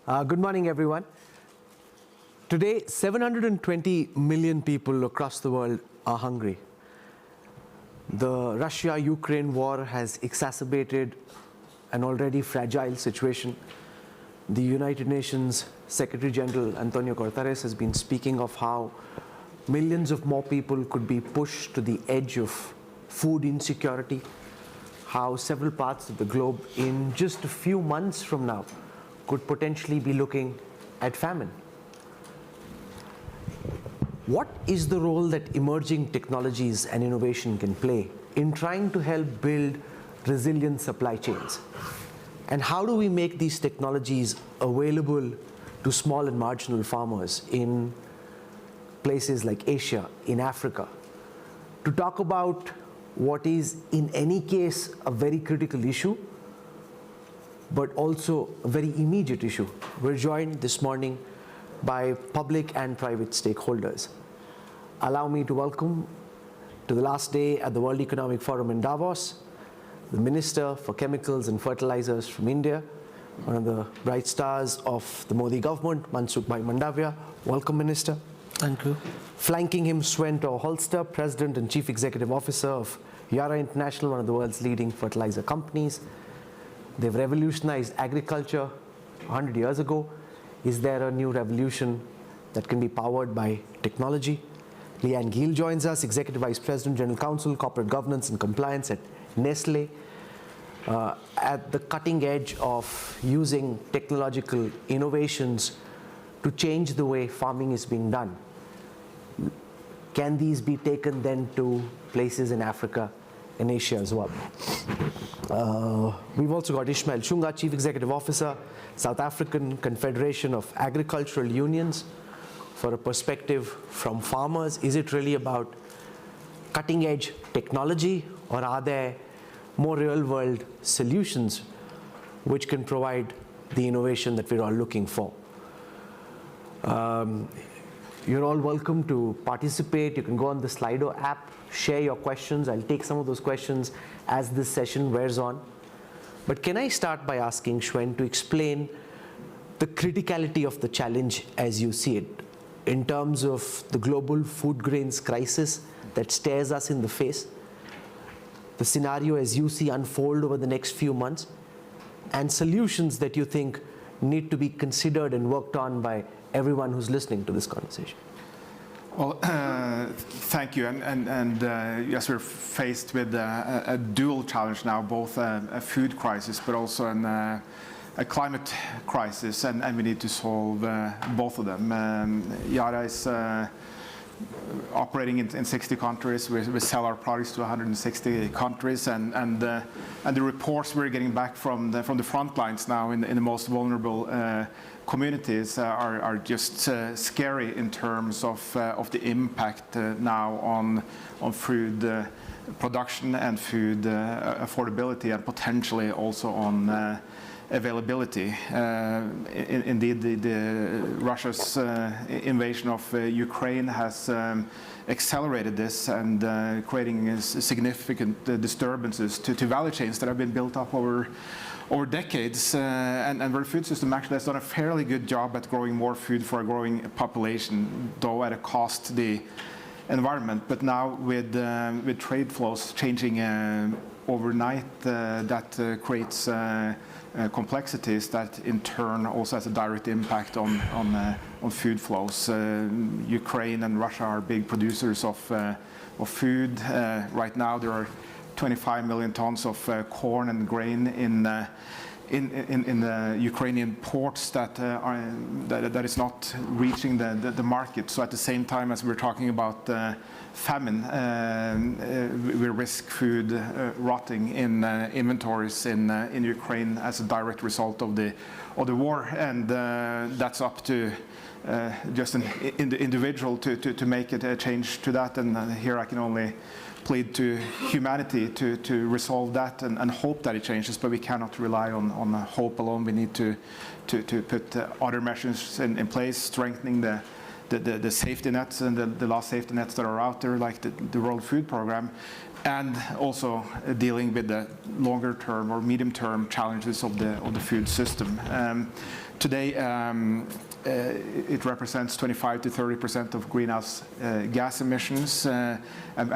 Good morning, everyone. Today, 720 million people across the world are hungry. The Russia-Ukraine war has exacerbated an already fragile situation. The United Nations Secretary General Antonio Guterres has been speaking of how millions of more people could be pushed to the edge of food insecurity, how several parts of the globe in just a few months from now could potentially be looking at famine. What is the role that emerging technologies and innovation can play in trying to help build resilient supply chains? And how do we make these technologies available to small and marginal farmers in places like Asia, in Africa? To talk about what is in any case a very critical issue, but also a very immediate issue, we're joined this morning by public and private stakeholders. Allow me to welcome to the last day at the World Economic Forum in Davos, the Minister for Chemicals and Fertilizers from India, one of the bright stars of the Modi government, Mansukh Bhai Mandavia. Welcome, Minister. Thank you. Flanking him, Sven Holster, President and Chief Executive Officer of Yara International, one of the world's leading fertilizer companies. They've revolutionized agriculture 100 years ago. Is there a new revolution that can be powered by technology? Leanne Gill joins us, Executive Vice President, General Counsel, Corporate Governance and Compliance at Nestle, at the cutting edge of using technological innovations to change the way farming is being done. Can these be taken then to places in Africa and Asia as well? We've also got Ishmael Chunga, Chief Executive Officer, South African Confederation of Agricultural Unions, for a perspective from farmers. Is it really about cutting edge technology, or are there more real world solutions which can provide the innovation that we're all looking for? You're all welcome to participate. You can go on the Slido app, share your questions. I'll take some of those questions as this session wears on. But can I start by asking Sven to explain the criticality of the challenge as you see it, in terms of the global food grains crisis that stares us in the face, the scenario as you see unfold over the next few months, and solutions that you think need to be considered and worked on by everyone who's listening to this conversation? Well, thank you. And yes, we're faced with a dual challenge now, both a food crisis, but also a climate crisis, and we need to solve both of them. Yara is operating in 60 countries. We sell our products to 160 countries, and the reports we're getting back from the front lines now in the most vulnerable communities are just scary in terms of the impact now on food production and food affordability, and potentially also on availability. Indeed, the Russia's invasion of Ukraine has accelerated this, and creating significant disturbances to value chains that have been built up over decades, and where the food system actually has done a fairly good job at growing more food for a growing population, though at a cost to the environment. But now with trade flows changing overnight, that creates complexities that in turn also has a direct impact on food flows. Ukraine and Russia are big producers of food. Right now there are 25 million tons of corn and grain in the Ukrainian ports that is not reaching the market. So at the same time as we're talking about famine, we risk food rotting in inventories in Ukraine as a direct result of the war, and that's up to just an individual to make it a change to that. And here I can only plead to humanity to resolve that and hope that it changes, but we cannot rely on hope alone. We need to put other measures in place, strengthening the safety nets and the last safety nets that are out there, like the World Food Program, and also dealing with the longer term or medium term challenges of the food system. today it represents 25 to 30% of greenhouse gas emissions, and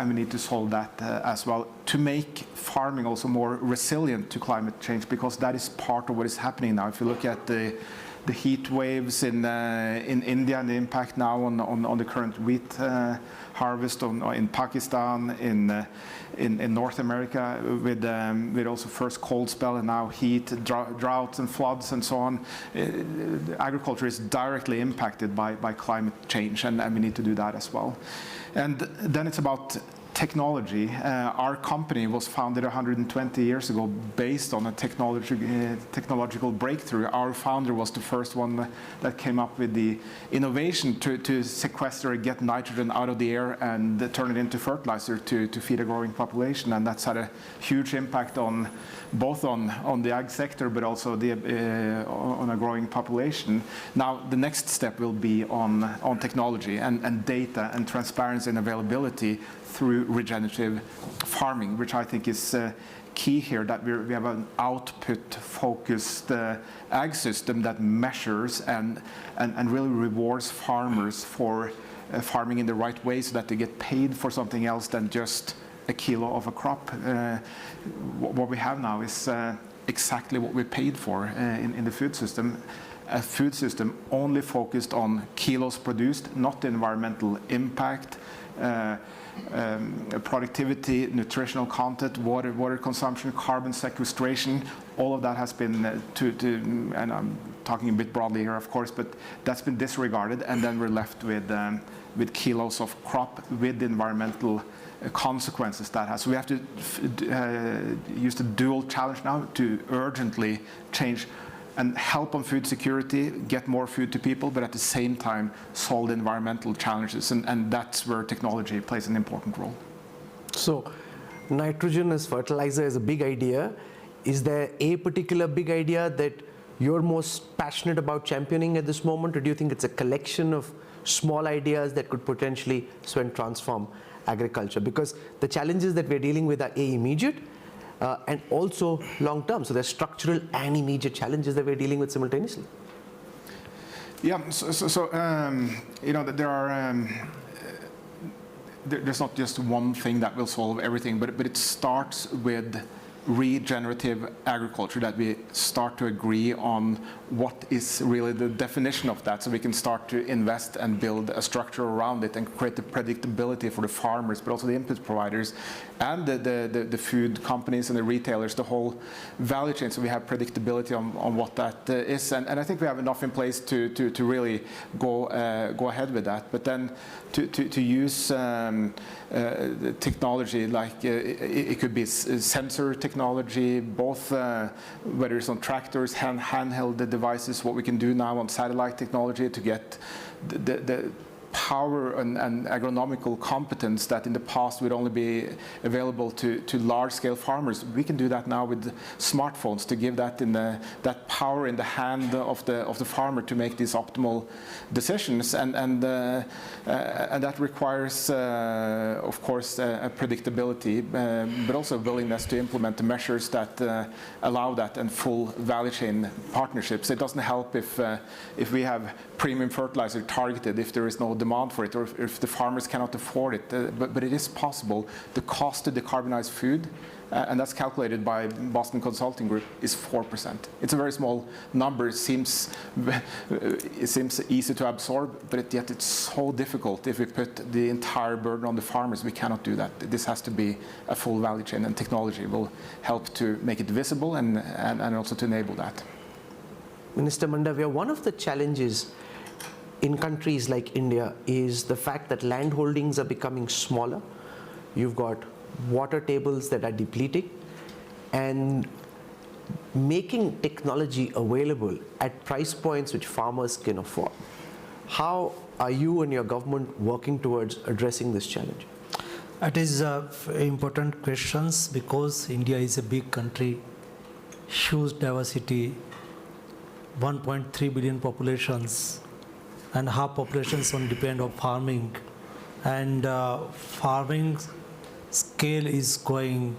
we need to solve that as well to make farming also more resilient to climate change, because that is part of what is happening now. If you look at the heat waves in India and the impact now on the current wheat harvest in Pakistan, in North America, with also first cold spell and now heat, droughts and floods and so on, agriculture is directly impacted by climate change, and we need to do that as well. And then it's about technology. Our company was founded 120 years ago based on a technological breakthrough. Our founder was the first one that came up with the innovation to sequester and get nitrogen out of the air and turn it into fertilizer to feed a growing population. And that's had a huge impact on both on the ag sector, but also on a growing population. Now the next step will be on technology and data and transparency and availability through regenerative farming, which I think is key here, that we have an output-focused ag system that measures and really rewards farmers for farming in the right way, so that they get paid for something else than just a kilo of a crop. What we have now is exactly what we paid for in the food system. A food system only focused on kilos produced, not the environmental impact, productivity, nutritional content, water consumption, carbon sequestration. All of that has been, and I'm talking a bit broadly here, of course, but that's been disregarded, and then we're left with kilos of crop with the environmental consequences that has. So we have to use the dual challenge now to urgently change and help on food security, get more food to people, but at the same time solve the environmental challenges, and that's where technology plays an important role. So nitrogen as fertilizer is a big idea. Is there a particular big idea that you're most passionate about championing at this moment, or do you think it's a collection of small ideas that could potentially transform agriculture? Because the challenges that we're dealing with are immediate, and also long term. So there's structural and immediate challenges that we're dealing with simultaneously. Yeah, you know, there's not just one thing that will solve everything, but it starts with regenerative agriculture, that we start to agree on what is really the definition of that, so we can start to invest and build a structure around it and create the predictability for the farmers, but also the input providers and the food companies and the retailers, the whole value chain, so we have predictability on what that is. And I think we have enough in place to really go ahead with that. But then to use technology, like it could be sensor technology, both whether it's on tractors, handheld devices, what we can do now on satellite technology to get the power and agronomical competence that in the past would only be available to large-scale farmers. We can do that now with smartphones, to give that that power in the hand of the farmer to make these optimal decisions, and that requires, of course, a predictability, but also a willingness to implement the measures that allow that and full value chain partnerships. It doesn't help if we have premium fertilizer targeted if there is no demand for it, or if the farmers cannot afford it. But it is possible. The cost to decarbonize food, and that's calculated by Boston Consulting Group, is 4%. It's a very small number. It seems easy to absorb, but yet it's so difficult. If we put the entire burden on the farmers, we cannot do that. This has to be a full value chain, and technology will help to make it visible and also to enable that. Minister Mandavia, one of the challenges in countries like India is the fact that land holdings are becoming smaller. You've got water tables that are depleting, and making technology available at price points which farmers can afford. How are you and your government working towards addressing this challenge? It is important questions, because India is a big country, huge diversity, 1.3 billion populations, and half populations on depend on farming, and farming scale is going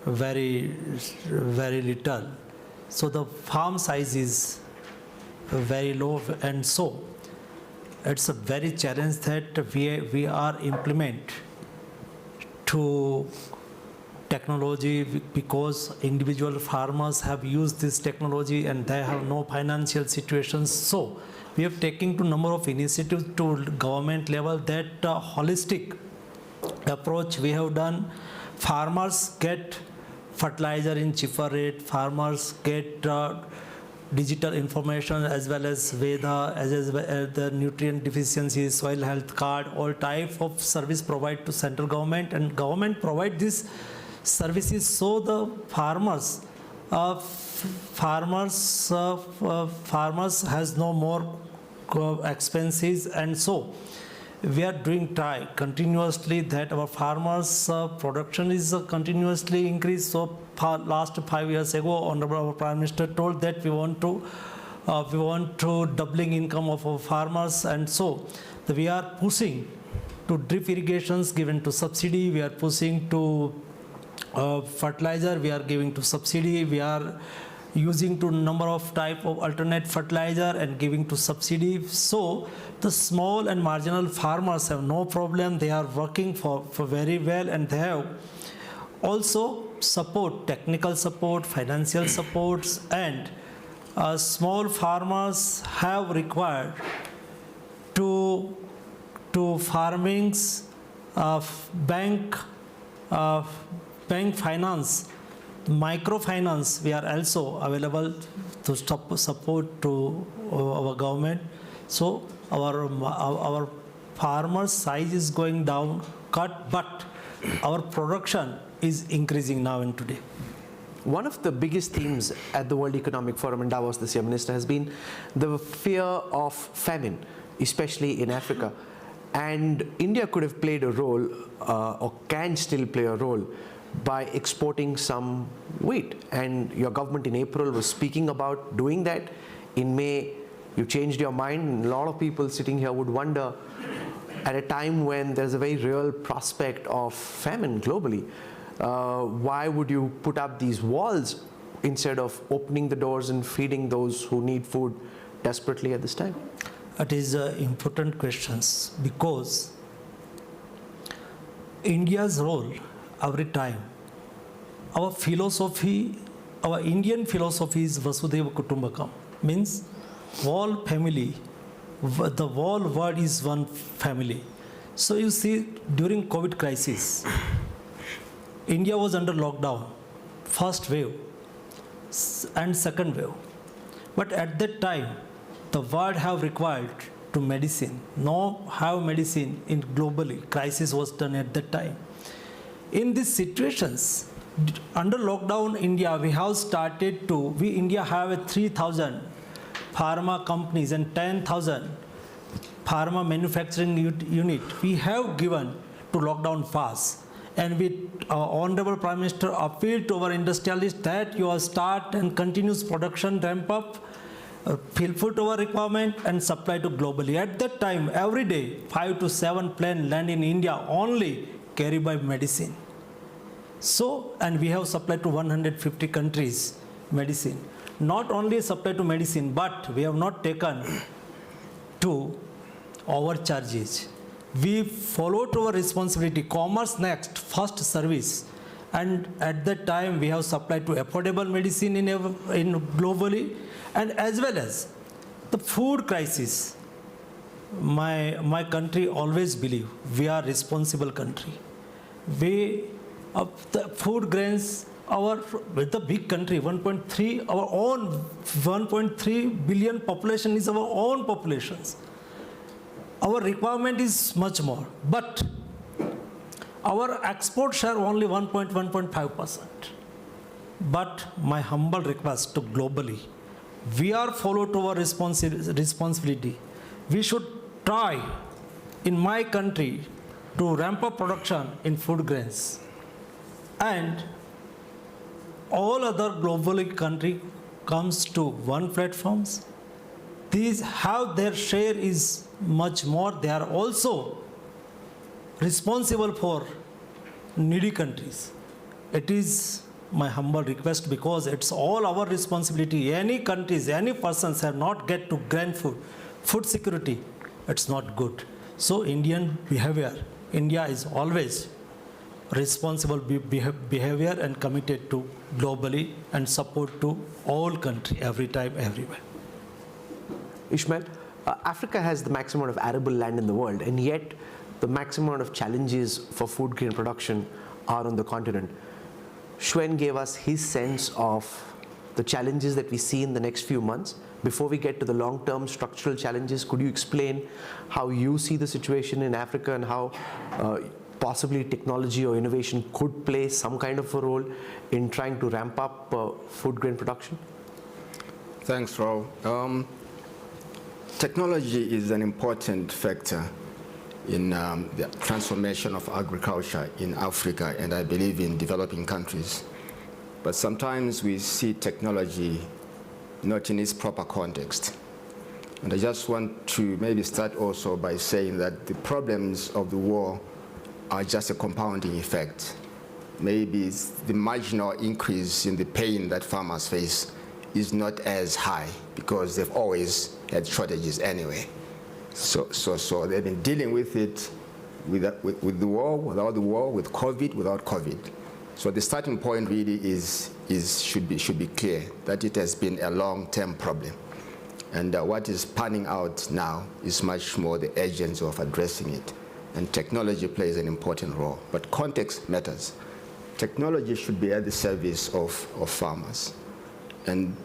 very little. So the farm size is very low, and so it's a very challenge that we are implement to technology, because individual farmers have used this technology and they have no financial situations. So we have taken to number of initiatives to government level, that holistic approach we have done. Farmers get fertilizer in cheaper rate, farmers get digital information as well as weather, as well as the nutrient deficiency, soil health card, all type of service provided to central government, and government provide these services, so the farmers has no more expenses, and so we are doing try continuously that our farmers production is continuously increased. So last 5 years ago, Honorable our Prime Minister told that we want to doubling income of our farmers, and so we are pushing to drip irrigations given to subsidy, we are pushing to fertilizer we are giving to subsidy, we are using to number of type of alternate fertilizer and giving to subsidy. So the small and marginal farmers have no problem, they are working for very well, and they have also support, technical support, financial supports, and small farmers have required to farmings bank finance, microfinance, we are also available to support to our government. So our farmers size is going down, but our production is increasing now and today. One of the biggest themes at the World Economic Forum in Davos this year, Minister, has been the fear of famine, especially in Africa. And India could have played a role, or can still play a role, by exporting some wheat. And your government in April was speaking about doing that. In May, you changed your mind. And a lot of people sitting here would wonder, at a time when there's a very real prospect of famine globally, why would you put up these walls instead of opening the doors and feeding those who need food desperately at this time? It is important questions, because India's role every time, our philosophy, our Indian philosophy is Vasudhaiva Kutumbakam, means all family, the whole world is one family. So you see, during COVID crisis, India was under lockdown, first wave and second wave. But at that time, the world have required to medicine. No have medicine in globally. Crisis was done at that time. In these situations, under lockdown India, we have started to, India have 3,000 pharma companies and 10,000 pharma manufacturing unit. We have given to lockdown pass. And we, Honorable Prime Minister appealed to our industrialists that you start and continuous production ramp up, fulfill to our requirement and supply to globally. At that time, every day, 5 to 7 planes land in India only carried by medicine. So, and we have supplied to 150 countries medicine. Not only supply to medicine, but we have not taken to overcharges. We followed our responsibility, commerce next, first service. And at that time, we have supplied to affordable medicine in globally, and as well as the food crisis. My country always believe we are responsible country. We, the food grains, with the big country, 1.3, our own 1.3 billion population is our own populations. Our requirement is much more, but our export share only 1.5%. But my humble request to globally, we are followed to our responsibility. We should try in my country to ramp up production in food grains, and all other globally country comes to one platforms. These have their share is much more. They are also responsible for needy countries. It is my humble request, because it's all our responsibility. Any countries, any persons have not get to grain food security, it's not good. So Indian behavior, India is always responsible behavior and committed to globally and support to all country, every time, everywhere. Ishmael, Africa has the maximum amount of arable land in the world, and yet the maximum amount of challenges for food grain production are on the continent. Shwen gave us his sense of the challenges that we see in the next few months. Before we get to the long-term structural challenges, could you explain how you see the situation in Africa and how possibly technology or innovation could play some kind of a role in trying to ramp up food grain production? Thanks, Raul. Technology is an important factor in the transformation of agriculture in Africa, and I believe in developing countries. But sometimes we see technology not in its proper context. And I just want to maybe start also by saying that the problems of the war are just a compounding effect. Maybe the marginal increase in the pain that farmers face is not as high because they've always had shortages anyway. So they've been dealing with it with the war, without the war, with COVID, without COVID. So the starting point really should be clear that it has been a long-term problem. And what is panning out now is much more the urgency of addressing it. And technology plays an important role. But context matters. Technology should be at the service of farmers. And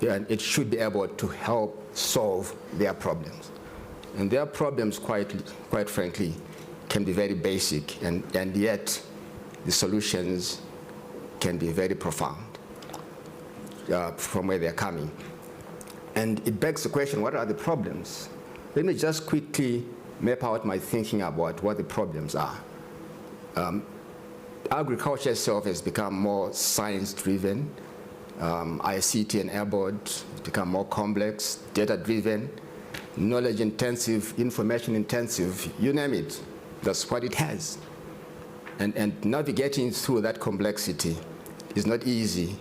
it should be able to help solve their problems. And their problems, quite frankly, can be very basic, and yet the solutions can be very profound from where they're coming. And it begs the question, what are the problems? Let me just quickly map out my thinking about what the problems are. Agriculture itself has become more science-driven, ICT enabled, it's become more complex, data-driven, knowledge-intensive, information-intensive, you name it. That's what it has. And navigating through that complexity is not easy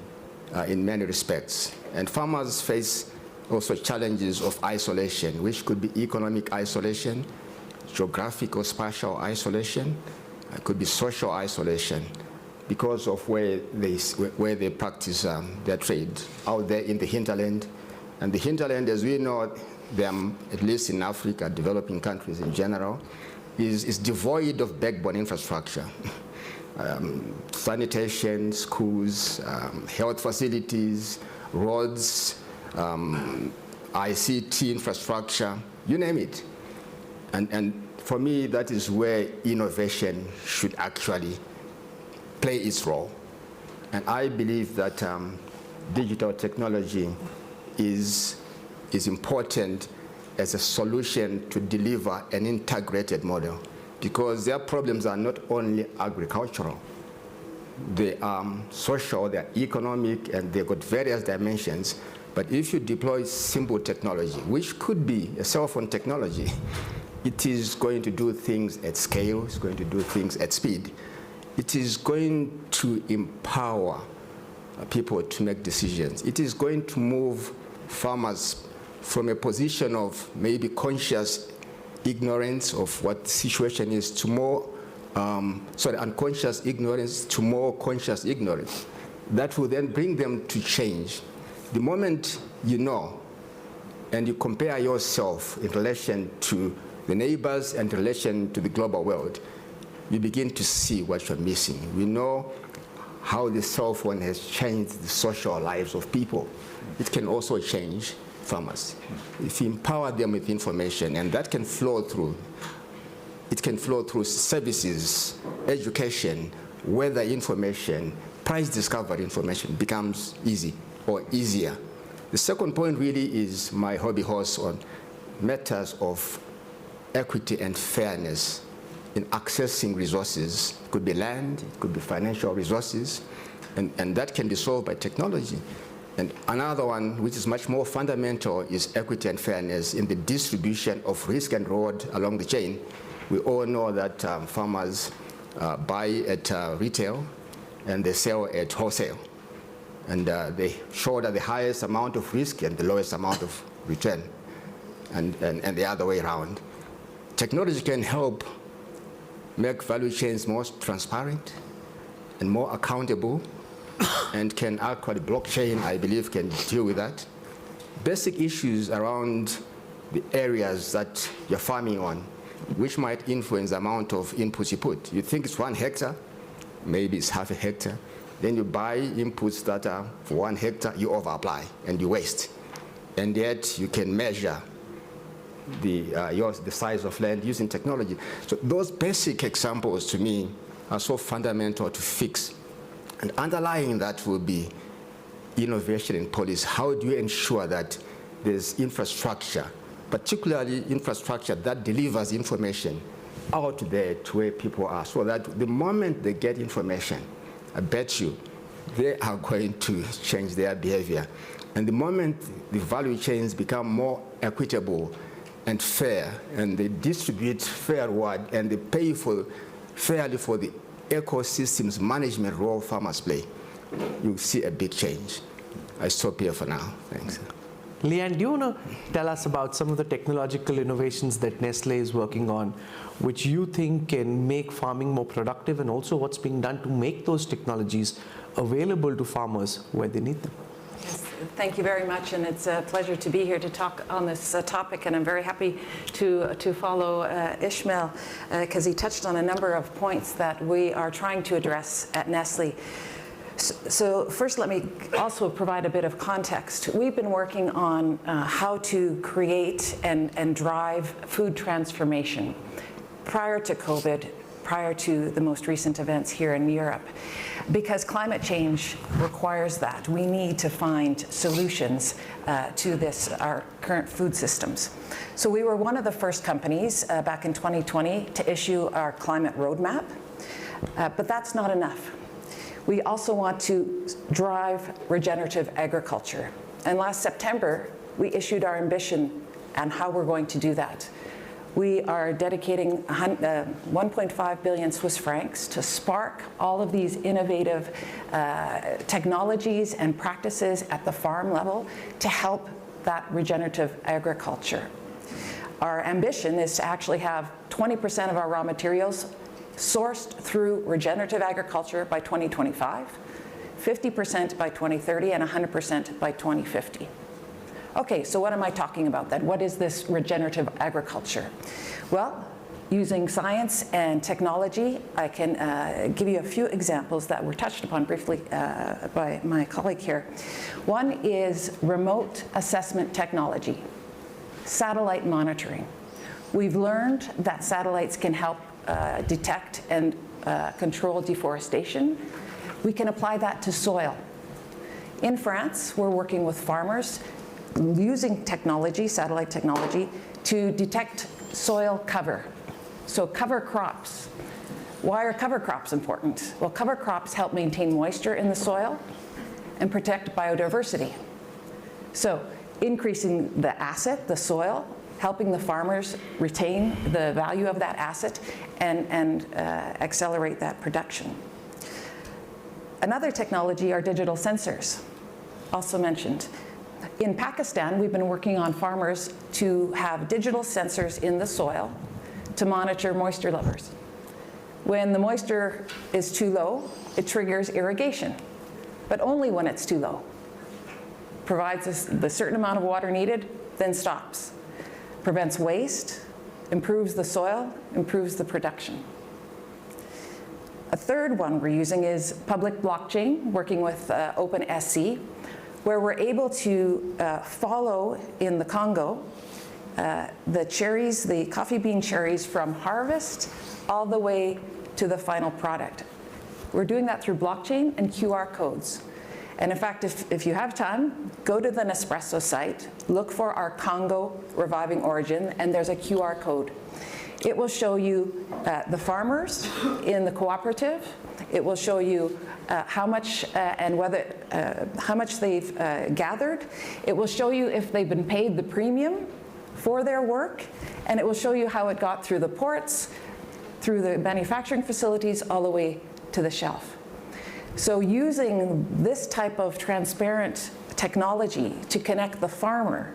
in many respects. And farmers face also challenges of isolation, which could be economic isolation, geographic or spatial isolation, it could be social isolation because of where they practice their trade, out there in the hinterland. And the hinterland, as we know them, at least in Africa, developing countries in general, is devoid of backbone infrastructure. Sanitation, schools, health facilities, roads, ICT infrastructure, you name it. And for me, that is where innovation should actually play its role. And I believe that digital technology is important as a solution to deliver an integrated model, because their problems are not only agricultural, they are social, they are economic, and they've got various dimensions. But if you deploy simple technology, which could be a cell phone technology, it is going to do things at scale, it's going to do things at speed. It is going to empower people to make decisions. It is going to move farmers from a position of maybe conscious ignorance of what the situation is to more, unconscious ignorance to more conscious ignorance. That will then bring them to change. The moment you know and you compare yourself in relation to the neighbors and in relation to the global world, you begin to see what you're missing. We know how the cell phone has changed the social lives of people. It can also change farmers. If you empower them with information, and that can flow through, it can flow through services, education, weather information, price discovery information becomes easy or easier. The second point really is my hobby horse on matters of equity and fairness in accessing resources. It could be land, it could be financial resources, and that can be solved by technology. And another one, which is much more fundamental, is equity and fairness in the distribution of risk and reward along the chain. We all know that farmers buy at retail and they sell at wholesale. And they show that the highest amount of risk and the lowest amount of return, and the other way around. Technology can help make value chains more transparent and more accountable, and can actually, blockchain, I believe, can deal with that. Basic issues around the areas that you're farming on, which might influence the amount of inputs you put. You think it's 1 hectare, maybe it's half a hectare. Then you buy inputs that are for 1 hectare, you over-apply and you waste. And yet you can measure the size of land using technology. So those basic examples to me are so fundamental to fix. And underlying that will be innovation in policy. How do you ensure that there's infrastructure, particularly infrastructure that delivers information out there to where people are, so that the moment they get information, I bet you they are going to change their behavior. And the moment the value chains become more equitable and fair, and they distribute fair reward, and they pay fairly for the ecosystems management role farmers play, you'll see a big change. I stop here for now. Thanks. Leanne, do you want to tell us about some of the technological innovations that Nestle is working on, which you think can make farming more productive, and also what's being done to make those technologies available to farmers where they need them? Yes, thank you very much, and it's a pleasure to be here to talk on this topic, and I'm very happy to follow Ishmael, because he touched on a number of points that we are trying to address at Nestle. So first, let me also provide a bit of context. We've been working on how to create and drive food transformation prior to COVID, prior to the most recent events here in Europe, because climate change requires that. We need to find solutions to this, our current food systems. So we were one of the first companies back in 2020 to issue our climate roadmap, but that's not enough. We also want to drive regenerative agriculture. And last September, we issued our ambition and how we're going to do that. We are dedicating 1.5 billion Swiss francs to spark all of these innovative technologies and practices at the farm level to help that regenerative agriculture. Our ambition is to actually have 20% of our raw materials sourced through regenerative agriculture by 2025, 50% by 2030, and 100% by 2050. Okay, so what am I talking about then? What is this regenerative agriculture? Well, using science and technology, I can give you a few examples that were touched upon briefly by my colleague here. One is remote assessment technology, satellite monitoring. We've learned that satellites can help detect and control deforestation. We can apply that to soil. In France, we're working with farmers using technology, satellite technology, to detect soil cover. So cover crops. Why are cover crops important? Well, cover crops help maintain moisture in the soil and protect biodiversity. So increasing the asset, the soil, helping the farmers retain the value of that asset and accelerate that production. Another technology are digital sensors, also mentioned. In Pakistan, we've been working on farmers to have digital sensors in the soil to monitor moisture levels. When the moisture is too low, it triggers irrigation, but only when it's too low. Provides us the certain amount of water needed, then stops. Prevents waste, improves the soil, improves the production. A third one we're using is public blockchain, working with OpenSC, where we're able to follow in the Congo the cherries, the coffee bean cherries from harvest all the way to the final product. We're doing that through blockchain and QR codes. And in fact, if you have time, go to the Nespresso site, look for our Congo Reviving Origin, and there's a QR code. It will show you the farmers in the cooperative. It will show you how much and whether how much they've gathered. It will show you if they've been paid the premium for their work, and it will show you how it got through the ports, through the manufacturing facilities, all the way to the shelf. So using this type of transparent technology to connect the farmer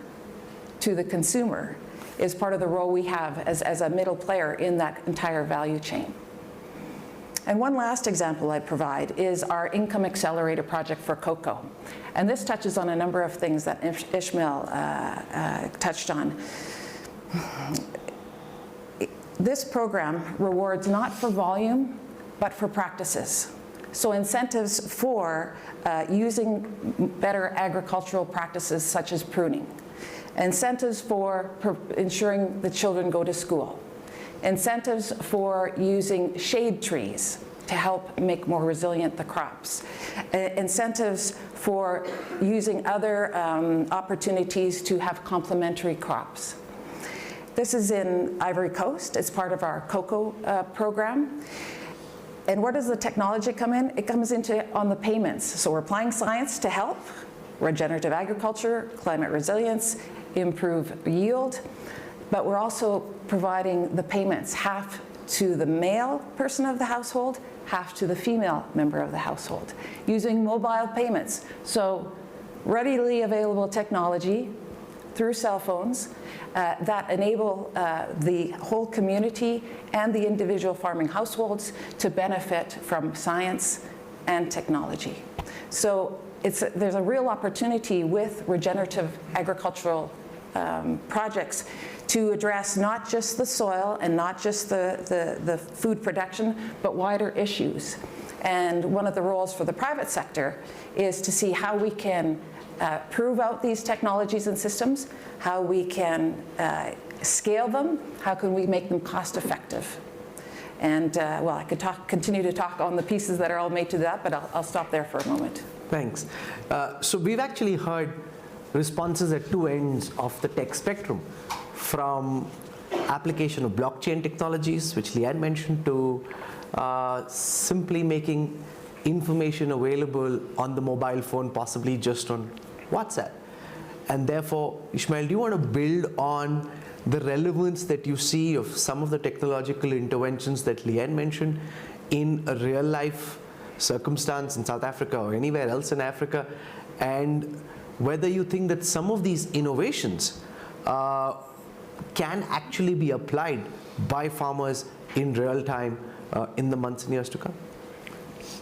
to the consumer is part of the role we have as a middle player in that entire value chain. And one last example I'd provide is our Income Accelerator project for cocoa. And this touches on a number of things that Ishmael touched on. This program rewards not for volume, but for practices. So incentives for using better agricultural practices such as pruning. Incentives for ensuring the children go to school. Incentives for using shade trees to help make more resilient the crops. Incentives for using other opportunities to have complementary crops. This is in Ivory Coast. It's part of our cocoa program. And where does the technology come in? It comes into on the payments. So we're applying science to help regenerative agriculture, climate resilience, improve yield, but we're also providing the payments, half to the male person of the household, half to the female member of the household, using mobile payments. So readily available technology through cell phones that enable the whole community and the individual farming households to benefit from science and technology. So there's a real opportunity with regenerative agricultural projects to address not just the soil and not just the food production, but wider issues. And one of the roles for the private sector is to see how we can prove out these technologies and systems, how we can scale them, how can we make them cost effective. And well, I could continue to talk on the pieces that are all made to that, but I'll stop there for a moment. Thanks. So we've actually heard responses at two ends of the tech spectrum, from application of blockchain technologies, which Leanne mentioned, to simply making information available on the mobile phone, possibly just on WhatsApp. And therefore, Ishmael, do you want to build on the relevance that you see of some of the technological interventions that Leanne mentioned in a real life circumstance in South Africa or anywhere else in Africa, and whether you think that some of these innovations can actually be applied by farmers in real time in the months and years to come?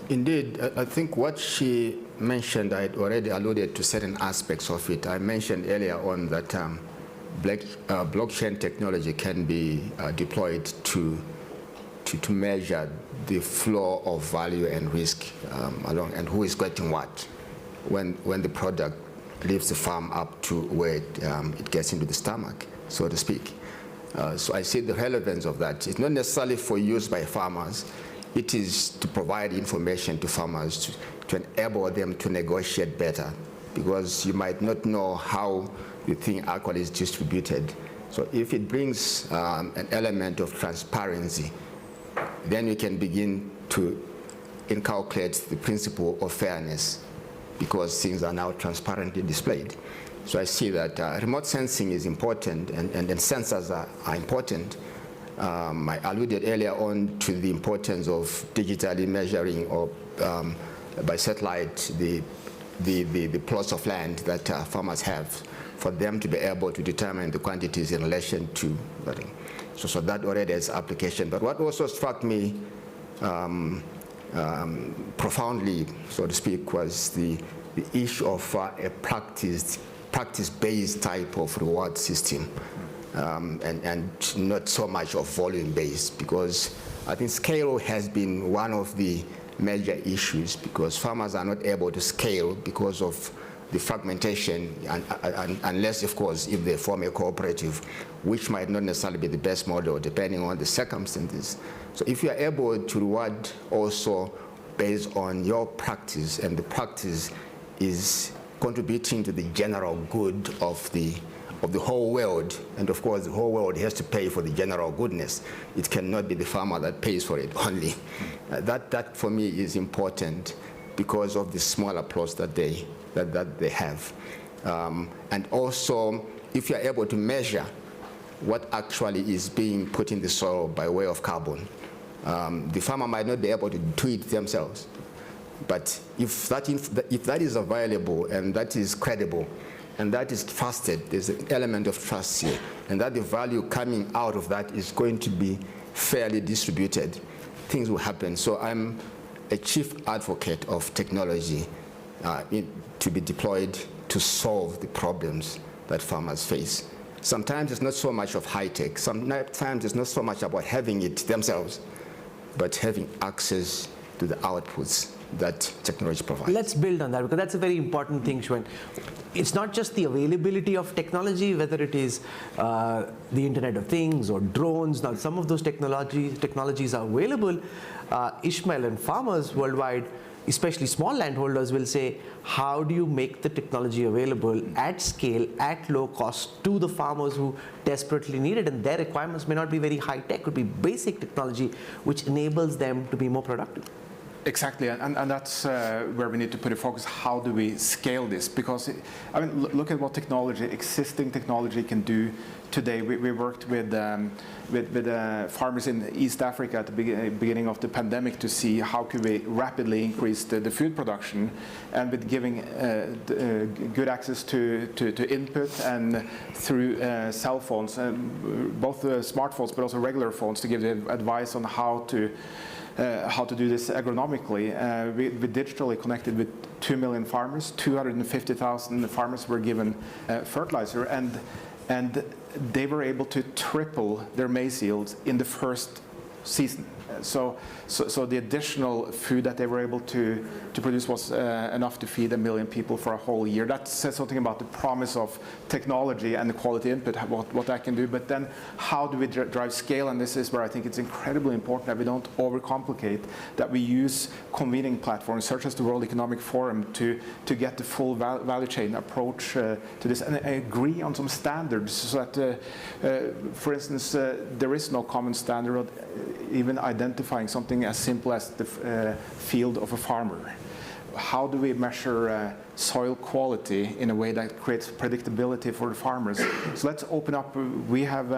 Indeed, I think what she mentioned, I had already alluded to certain aspects of it. I mentioned earlier on that blockchain technology can be deployed to measure the flow of value and risk along, and who is getting what when the product leaves the farm up to where it gets into the stomach, so to speak. So I see the relevance of that. It's not necessarily for use by farmers. It is to provide information to farmers to enable them to negotiate better, because you might not know how the thing actually is distributed. So if it brings an element of transparency, then we can begin to inculcate the principle of fairness, because things are now transparently displayed. So I see that remote sensing is important, and sensors are important. I alluded earlier on to the importance of digitally measuring or by satellite the plots of land that farmers have, for them to be able to determine the quantities in relation to that. So that already has application. But what also struck me profoundly, so to speak, was the issue of a practice-based type of reward system, and not so much of volume-based, because I think scale has been one of the major issues, because farmers are not able to scale because of the fragmentation, unless, of course, if they form a cooperative, which might not necessarily be the best model depending on the circumstances. So if you are able to reward also based on your practice, and the practice is contributing to the general good of the whole world, and of course the whole world has to pay for the general goodness. It cannot be the farmer that pays for it only. That for me is important, because of the smaller plots that they have. And also, if you're able to measure what actually is being put in the soil by way of carbon, the farmer might not be able to do it themselves, But if that is available and that is credible and that is trusted, there's an element of trust here, and that the value coming out of that is going to be fairly distributed, things will happen. So I'm a chief advocate of technology to be deployed to solve the problems that farmers face. Sometimes it's not so much of high tech. Sometimes it's not so much about having it themselves, but having access to the outputs that technology provides. Let's build on that, because that's a very important thing, Shwen. It's not just the availability of technology, whether it is the Internet of Things or drones. Now, some of those technologies are available. Ishmael, and farmers worldwide, especially small landholders, will say, how do you make the technology available at scale, at low cost, to the farmers who desperately need it? And their requirements may not be very high tech, it could be basic technology which enables them to be more productive. Exactly, and that's where we need to put a focus. How do we scale this? Because, I mean, look at what existing technology can do today. We worked with farmers in East Africa at the beginning of the pandemic to see how could we rapidly increase the food production, and with giving good access to input and through cell phones, both smartphones but also regular phones, to give them advice on how to do this agronomically. We digitally connected with 2 million farmers. 250,000 farmers were given fertilizer, and they were able to triple their maize yields in the first season. So the additional food that they were able to produce was enough to feed 1 million people for a whole year. That says something about the promise of technology and the quality input, what that can do. But then how do we drive scale? And this is where I think it's incredibly important that we don't overcomplicate, that we use convening platforms such as the World Economic Forum to get the full value chain approach to this, and agree on some standards, so that, for instance, there is no common standard, even identifying something as simple as the field of a farmer. How do we measure soil quality in a way that creates predictability for the farmers? So let's open up. We have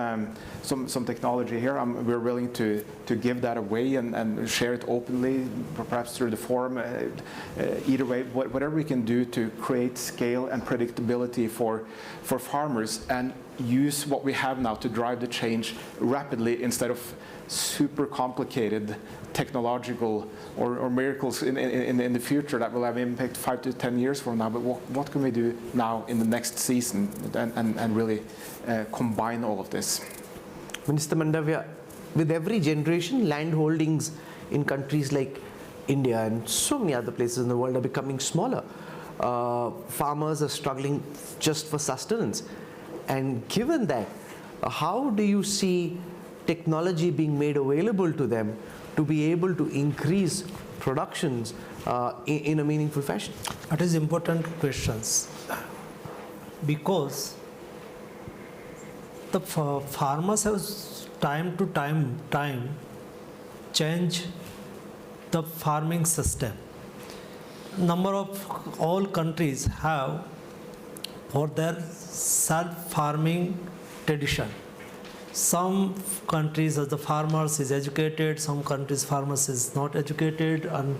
some technology here. We're willing to give that away and share it openly, perhaps through the forum. Either way, whatever we can do to create scale and predictability for farmers, and use what we have now to drive the change rapidly, instead of super complicated technological or miracles in the future that will have impact 5 to 10 years from now. But what can we do now in the next season and really combine all of this? Minister Mandavia, with every generation, land holdings in countries like India and so many other places in the world are becoming smaller. Farmers are struggling just for sustenance. And given that, how do you see technology being made available to them to be able to increase productions in a meaningful fashion? That is important questions, because the farmers have time to time change the farming system. Number of all countries have for their self-farming tradition. Some countries the farmers is educated, some countries farmers is not educated and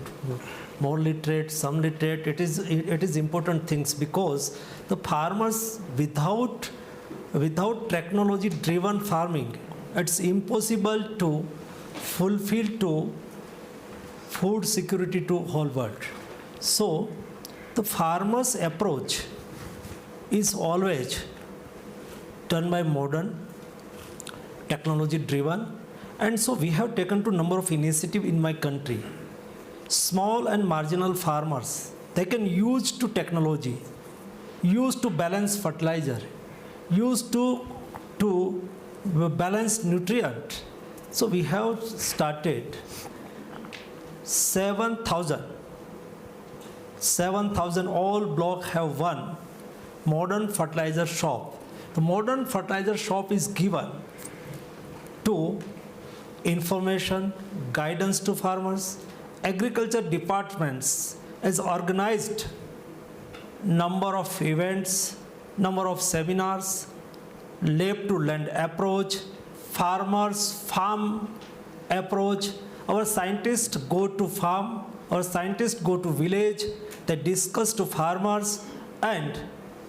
more literate, some literate. It is important things, because the farmers without technology driven farming, it's impossible to fulfill to food security to whole world. So the farmers approach is always done by modern technology driven, and so we have taken to number of initiative in my country. Small and marginal farmers, they can use to technology, use to balance fertilizer, use to balance nutrient. So we have started 7,000 all block have one modern fertilizer shop. The modern fertilizer shop is given to information, guidance to farmers. Agriculture departments has organized number of events, number of seminars, lab to land approach, farmers farm approach. Our scientists go to farm our scientists go to village, they discuss to farmers, and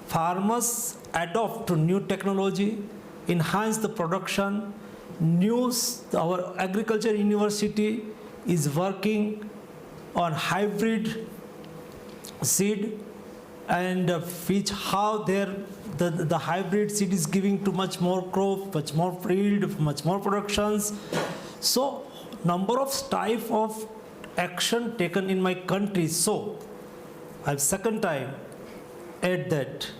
farmers adopt to new technology, enhance the production. Our agriculture university is working on hybrid seed, and which how the hybrid seed is giving to much more crop, much more yield, much more productions. So number of type of action taken in my country. So I've second time add that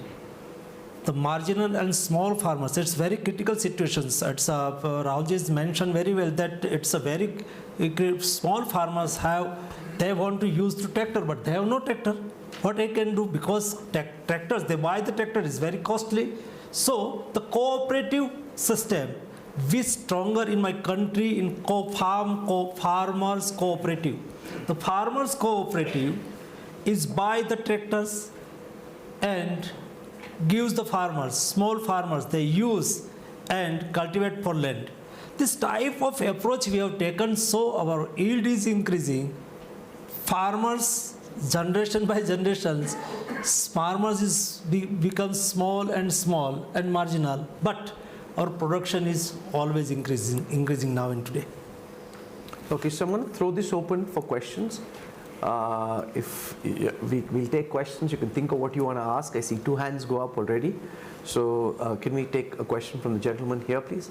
the marginal and small farmers, it's very critical situations. It's Rahulji has mentioned very well that it's a very small farmers they want to use the tractor, but they have no tractor. What I can do, because tractors, they buy the tractor, is very costly. So the cooperative system is stronger in my country in farmers cooperative. The farmers cooperative is buy the tractors and gives the farmers, small farmers, they use and cultivate for land. This type of approach we have taken, so our yield is increasing. Farmers, generation by generations, farmers become small and marginal, but our production is always increasing now and today. Okay, so I'm going to throw this open for questions. We'll take questions. You can think of what you want to ask. I see 2 hands go up already. So can we take a question from the gentleman here, please?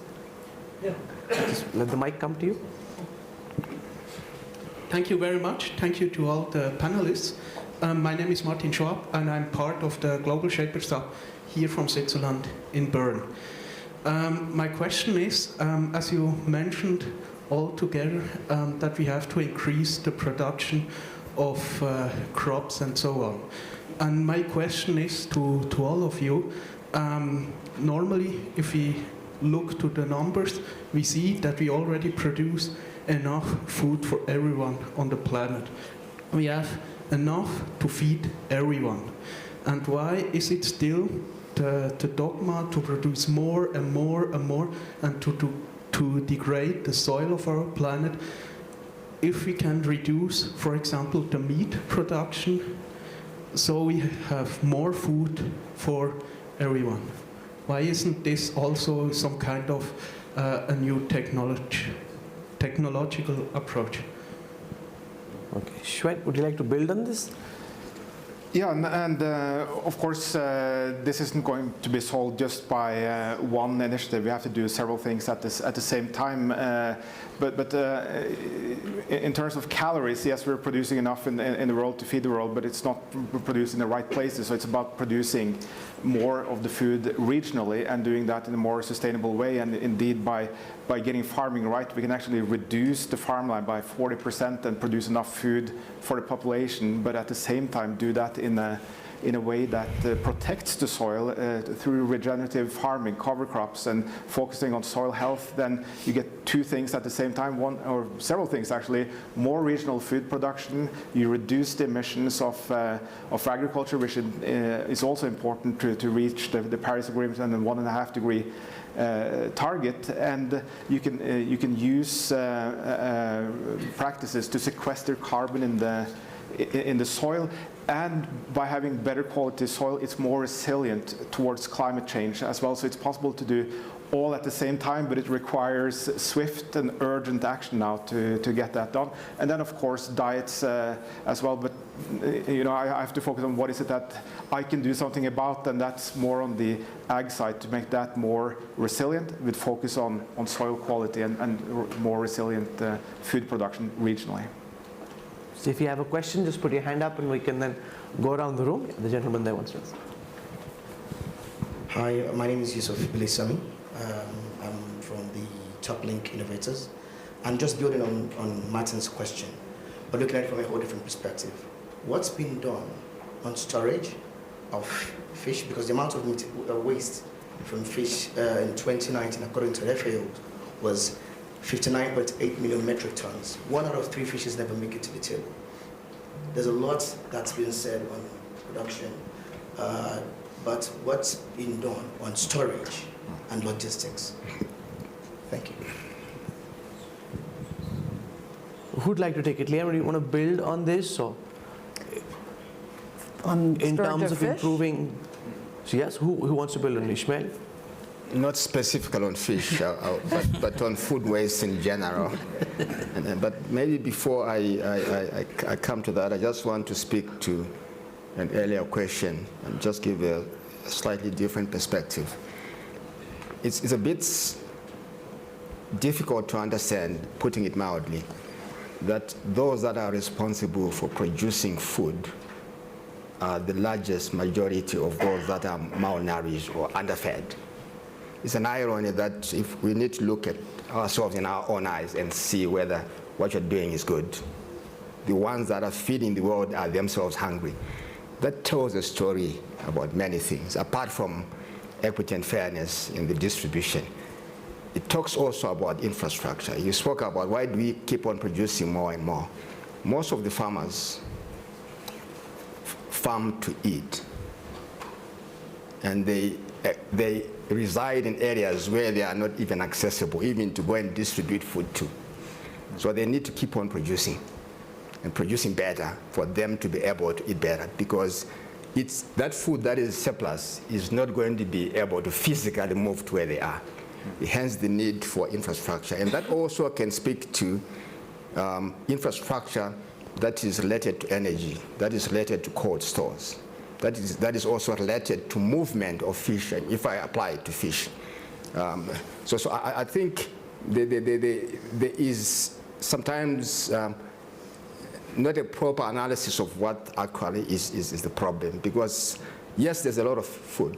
Yeah. Just let the mic come to you. Thank you very much. Thank you to all the panelists. My name is Martin Schwab, and I'm part of the Global Shapers Club here from Switzerland in Bern. My question is, as you mentioned all together, that we have to increase the production of crops and so on. And my question is to all of you, normally if we look to the numbers, we see that we already produce enough food for everyone on the planet. We have enough to feed everyone. And why is it still the dogma to produce more and more and more and to degrade the soil of our planet if we can reduce, for example, the meat production so we have more food for everyone? Why isn't this also some kind of a new technological approach? Okay, Shwet, would you like to build on this? Yeah, and of course, this isn't going to be solved just by one initiative. We have to do several things at the same time. But in terms of calories, yes, we're producing enough in the world to feed the world, but it's not produced in the right places. So it's about producing more of the food regionally and doing that in a more sustainable way. And indeed, by getting farming right, we can actually reduce the farmland by 40% and produce enough food for the population, but at the same time do that in a way that protects the soil through regenerative farming, cover crops, and focusing on soil health. Then you get 2 things at the same time, one or several things actually: more regional food production. You reduce the emissions of agriculture, which is also important to reach the Paris Agreement and the 1.5 degree target, and you can use practices to sequester carbon in the soil. And by having better quality soil, it's more resilient towards climate change as well. So it's possible to do all at the same time, but it requires swift and urgent action now to get that done. And then, of course, diets as well. But I have to focus on what is it that I can do something about, and that's more on the ag side to make that more resilient, with focus on soil quality and more resilient food production regionally. So if you have a question, just put your hand up and we can then go around the room. The gentleman there wants to ask. Hi, my name is Yusuf Bilisami. I'm from the TopLink Innovators. I'm just building on Martin's question, but looking at it from a whole different perspective. What's been done on storage of fish? Because the amount of meat waste from fish in 2019, according to the FAO, was 59.8 million metric tons. 1 out of 3 fishes never make it to the table. There's a lot that's been said on production, but what's been done on storage and logistics? Thank you. Who'd like to take it? Liam, do you want to build on this? Or On in storage terms of fish? improving? So yes, who wants to build on Ishmael? Not specifically on fish, but on food waste in general. But maybe before I come to that, I just want to speak to an earlier question and just give a slightly different perspective. It's a bit difficult to understand, putting it mildly, that those that are responsible for producing food are the largest majority of those that are malnourished or underfed. It's an irony that if we need to look at ourselves in our own eyes and see whether what you're doing is good, the ones that are feeding the world are themselves hungry. That tells a story about many things, apart from equity and fairness in the distribution. It talks also about infrastructure. You spoke about why do we keep on producing more and more. Most of the farmers farm to eat, and they reside in areas where they are not even accessible, even to go and distribute food to. So they need to keep on producing, and producing better for them to be able to eat better, because it's that food that is surplus is not going to be able to physically move to where they are. Hence the need for infrastructure. And that also can speak to infrastructure that is related to energy, that is related to cold stores. That is also related to movement of fish, and if I apply it to fish. So I think there is sometimes not a proper analysis of what actually is the problem. Because yes, there's a lot of food,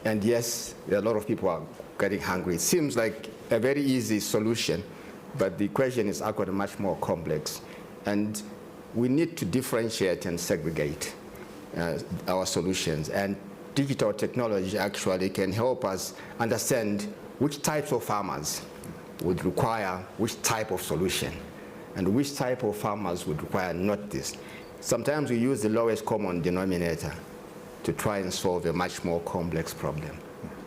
and yes, there are a lot of people are getting hungry. It seems like a very easy solution, but the question is actually much more complex. And we need to differentiate and segregate our solutions, and digital technology actually can help us understand which types of farmers would require which type of solution, and which type of farmers would require not this. Sometimes we use the lowest common denominator to try and solve a much more complex problem.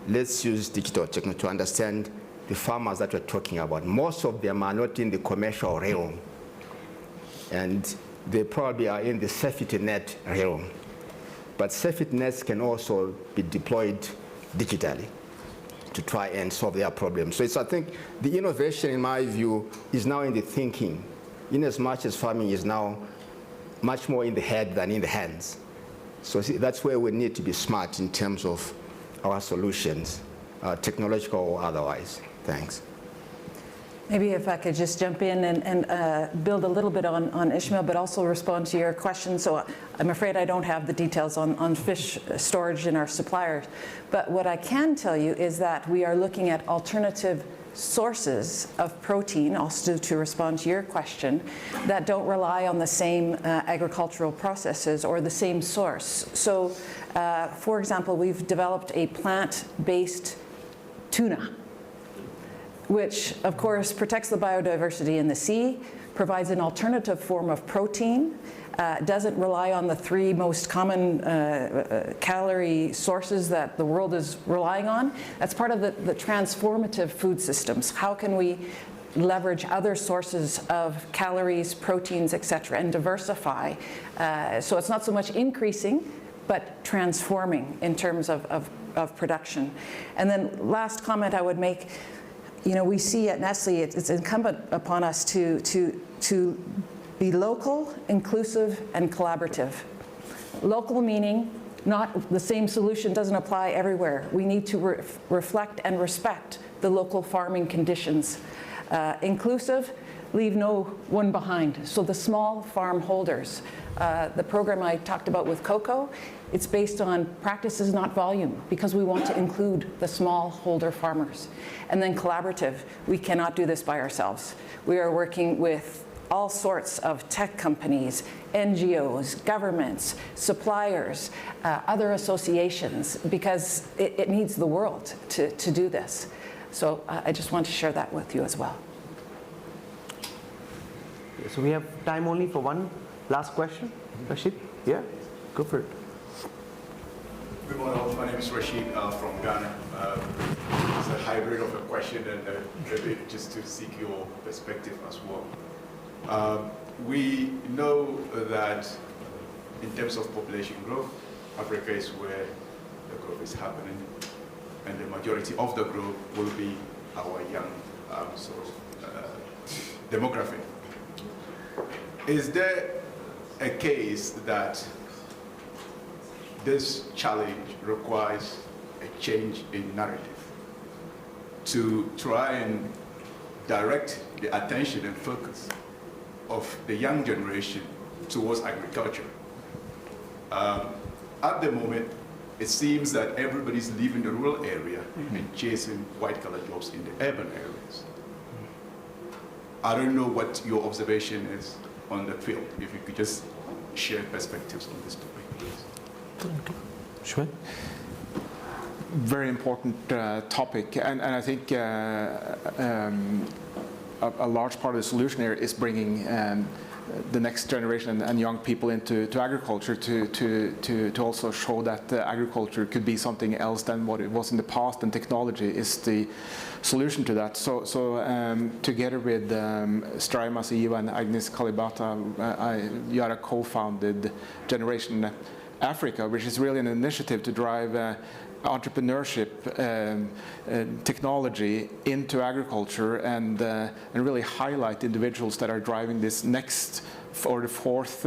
Let's use digital technology to understand the farmers that we're talking about. Most of them are not in the commercial realm, and they probably are in the safety net realm. But safety nets can also be deployed digitally to try and solve their problems. So I think the innovation, in my view, is now in the thinking, in as much as farming is now much more in the head than in the hands. So that's where we need to be smart in terms of our solutions, technological or otherwise. Thanks. Maybe if I could just jump in and build a little bit on Ishmael, but also respond to your question. So I'm afraid I don't have the details on fish storage in our suppliers. But what I can tell you is that we are looking at alternative sources of protein, also to respond to your question, that don't rely on the same agricultural processes or the same source. So, for example, we've developed a plant-based tuna, which of course protects the biodiversity in the sea, provides an alternative form of protein, doesn't rely on the three most common calorie sources that the world is relying on. That's part of the transformative food systems. How can we leverage other sources of calories, proteins, et cetera, and diversify? So it's not so much increasing, but transforming in terms of production. And then last comment I would make, you know, we see at Nestle, it's incumbent upon us to be local, inclusive, and collaborative. Local meaning not the same solution doesn't apply everywhere. We need to reflect and respect the local farming conditions. Inclusive, leave no one behind. So the small farm holders, the program I talked about with cocoa, it's based on practices, not volume, because we want to include the small holder farmers. And then collaborative, we cannot do this by ourselves. We are working with all sorts of tech companies, NGOs, governments, suppliers, other associations, because it needs the world to do this. So I just want to share that with you as well. So we have time only for one last question. Rashid? Yeah, go for it. Good morning, my name is Rashid from Ghana. It's a hybrid of a question and maybe just to seek your perspective as well. We know that in terms of population growth, Africa is where the growth is happening, and the majority of the growth will be our young demography. Is there a case that this challenge requires a change in narrative to try and direct the attention and focus of the young generation towards agriculture? At the moment, it seems that everybody's leaving the rural area and chasing white-collar jobs in the urban areas. I don't know what your observation is on the field. If you could just share perspectives on this topic, please. Sure. Very important topic, and I think a large part of the solution here is bringing the next generation and young people into agriculture to also show that agriculture could be something else than what it was in the past, and technology is the solution to that. So together with Stray Masiyiwa and Agnes Kalibata, Yara co-founded Generation Africa, which is really an initiative to drive entrepreneurship, technology into agriculture, and really highlight individuals that are driving this next or the fourth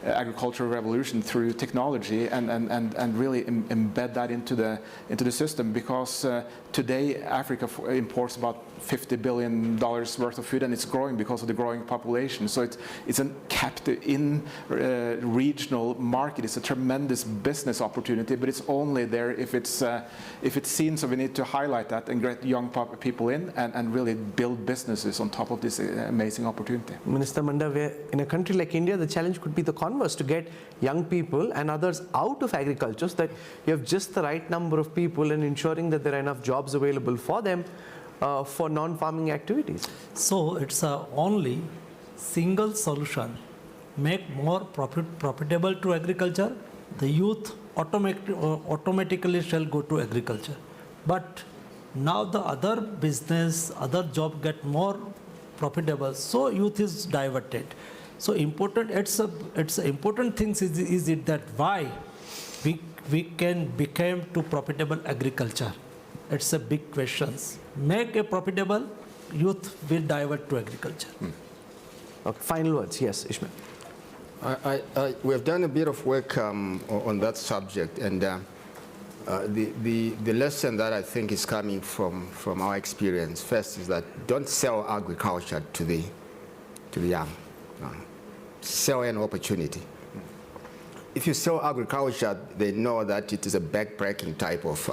agricultural revolution through technology, and really embed that into the system, because today Africa imports about $50 billion worth of food, and it's growing because of the growing population. So it's a captive in regional market. It's a tremendous business opportunity, but it's only there if it's seen. So we need to highlight that and get young people in and really build businesses on top of this amazing opportunity. Minister Manda, in a country like India, the challenge could be the converse, to get young people and others out of agriculture so that you have just the right number of people, and ensuring that there are enough jobs available for them for non-farming activities. So it's only single solution: make more profitable to agriculture. The youth automatically shall go to agriculture. But now the other business, other job get more profitable, so youth is diverted. So important. It's important things is it that why we can become to profitable agriculture. It's a big questions. Make a profitable, youth will divert to agriculture. Okay, final words. Yes, Ishmael. We have done a bit of work on that subject, and the lesson that I think is coming from our experience first is that don't sell agriculture to the young. Sell an opportunity. If you sell agriculture, they know that it is a back-breaking type of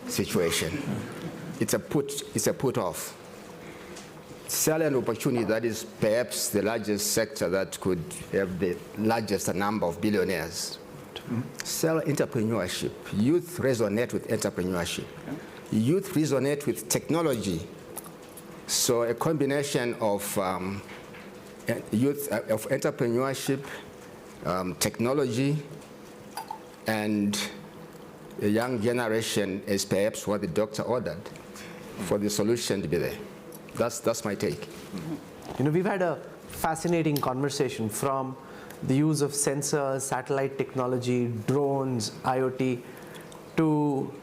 situation. It's a put off. Sell an opportunity that is perhaps the largest sector that could have the largest number of billionaires. Sell entrepreneurship. Youth resonate with entrepreneurship. Youth resonate with technology. So a combination of youth of entrepreneurship, technology, and the young generation is perhaps what the doctor ordered for the solution to be there. That's my take. You know, we've had a fascinating conversation, from the use of sensors, satellite technology, drones, IoT, to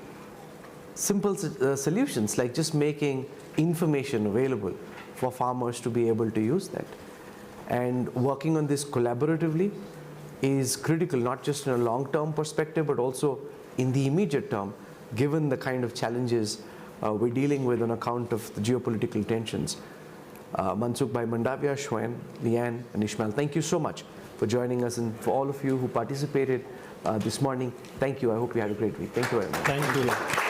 simple solutions like just making information available for farmers to be able to use that. And working on this collaboratively is critical, not just in a long-term perspective, but also in the immediate term, given the kind of challenges we're dealing with on account of the geopolitical tensions. Mansukh Bhai Mandavia, Shwen, Leanne, and Ishmael, thank you so much for joining us, and for all of you who participated this morning, thank you. I hope you had a great week. Thank you very much. Thank you.